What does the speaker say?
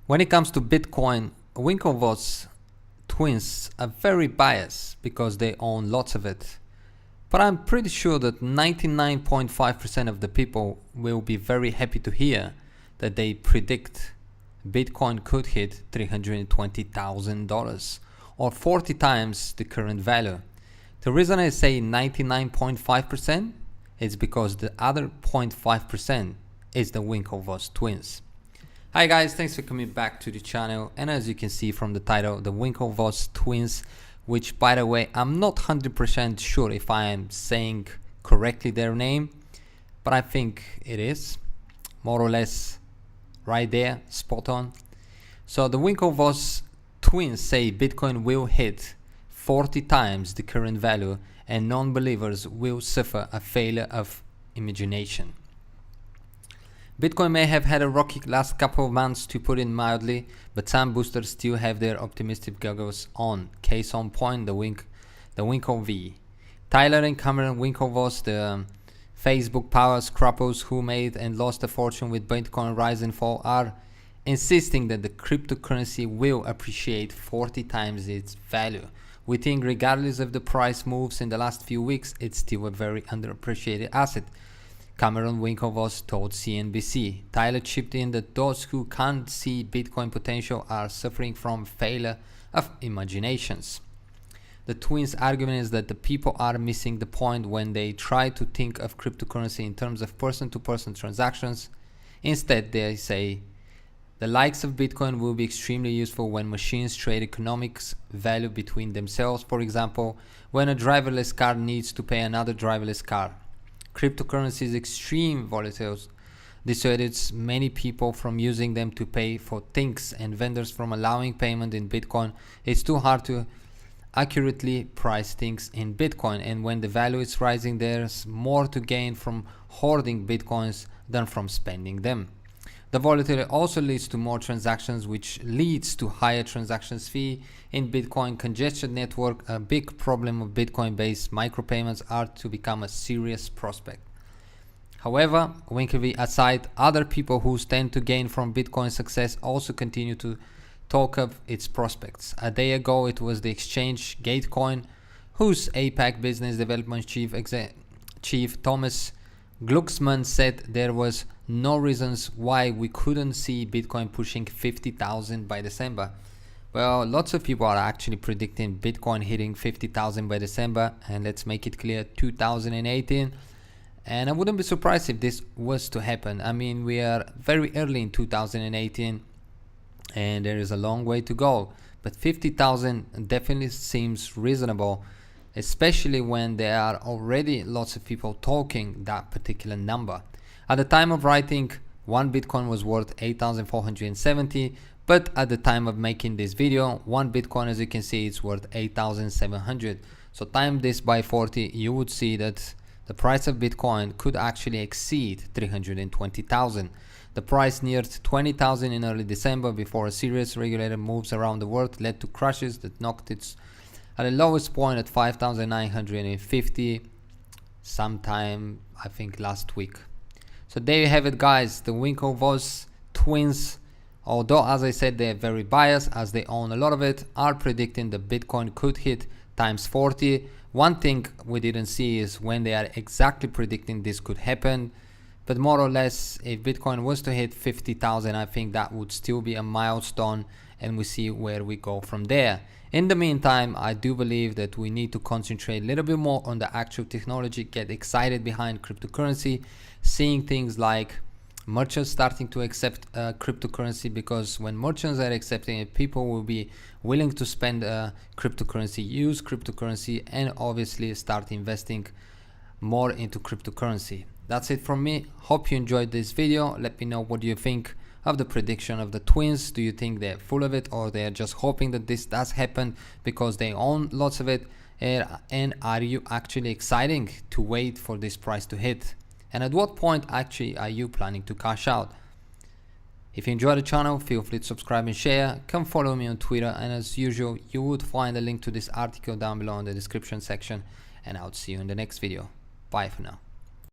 When it comes to Bitcoin, Winklevoss twins are very biased because they own lots of it. But I'm pretty sure that 99.5% of the people will be very happy to hear that they predict Bitcoin could hit $320,000 or 40 times the current value. The reason I say 99.5% is because the other 0.5% is the Winklevoss twins. Hi guys, thanks for coming back to the channel, and as you can see from the title, the Winklevoss twins, which by the way, I'm not 100% sure if I am saying correctly their name, but I think it is more or less right there, spot on. So the Winklevoss twins say Bitcoin will hit 40 times the current value and non-believers will suffer a failure of imagination. Bitcoin may have had a rocky last couple of months, to put it mildly, but some boosters still have their optimistic goggles on. Case on point, the Winklev. Tyler and Cameron Winklevoss, the Facebook power scrappers who made and lost a fortune with Bitcoin rise and fall, are insisting that the cryptocurrency will appreciate 40 times its value. We think regardless of the price moves in the last few weeks, it's still a very underappreciated asset, Cameron Winklevoss told CNBC. Tyler chipped in that those who can't see Bitcoin potential are suffering from failure of imaginations. The twins' argument is that the people are missing the point when they try to think of cryptocurrency in terms of person-to-person transactions. Instead, they say the likes of Bitcoin will be extremely useful when machines trade economics value between themselves. For example, when a driverless car needs to pay another driverless car. Cryptocurrency's extreme volatile dissuades many people from using them to pay for things and vendors from allowing payment in Bitcoin. It's too hard to accurately price things in Bitcoin, and when the value is rising, there's more to gain from hoarding Bitcoins than from spending them. The volatility also leads to more transactions, which leads to higher transactions fee in Bitcoin congested network. A big problem of Bitcoin-based micropayments are to become a serious prospect. However, Winklevoss aside, other people who stand to gain from Bitcoin success also continue to talk of its prospects. A day ago, it was the exchange Gatecoin, whose APAC business development chief Thomas Glucksmann said there was no reasons why we couldn't see Bitcoin pushing 50,000 by December. Well, lots of people are actually predicting Bitcoin hitting 50,000 by December, and let's make it clear, 2018. And I wouldn't be surprised if this was to happen. I mean, we are very early in 2018 and there is a long way to go, but 50,000 definitely seems reasonable, especially when there are already lots of people talking that particular number. At the time of writing, one Bitcoin was worth 8,470, but at the time of making this video, one Bitcoin, as you can see, is worth 8,700. So time this by 40, you would see that the price of Bitcoin could actually exceed 320,000. The price neared 20,000 in early December before a serious regulator moves around the world led to crashes that knocked it at the lowest point at 5,950 sometime, I think, last week. So there you have it, guys. The Winklevoss twins, although as I said they're very biased as they own a lot of it, are predicting that Bitcoin could hit times 40. One thing we didn't see is when they are exactly predicting this could happen, but more or less if Bitcoin was to hit 50,000, I think that would still be a milestone, and we see where we go from there. In the meantime, I do believe that we need to concentrate a little bit more on the actual technology, get excited behind cryptocurrency, seeing things like merchants starting to accept cryptocurrency, because when merchants are accepting it, people will be willing to spend cryptocurrency, use cryptocurrency, and obviously start investing more into cryptocurrency. That's it from me. Hope you enjoyed this video. Let me know what you think of the prediction of the twins. Do you think they're full of it, or they're just hoping that this does happen because they own lots of it? And are you actually excited to wait for this price to hit? And at what point actually are you planning to cash out? If you enjoy the channel, feel free to subscribe and share. Come follow me on Twitter, and as usual, you would find a link to this article down below in the description section, and I'll see you in the next video. Bye for now.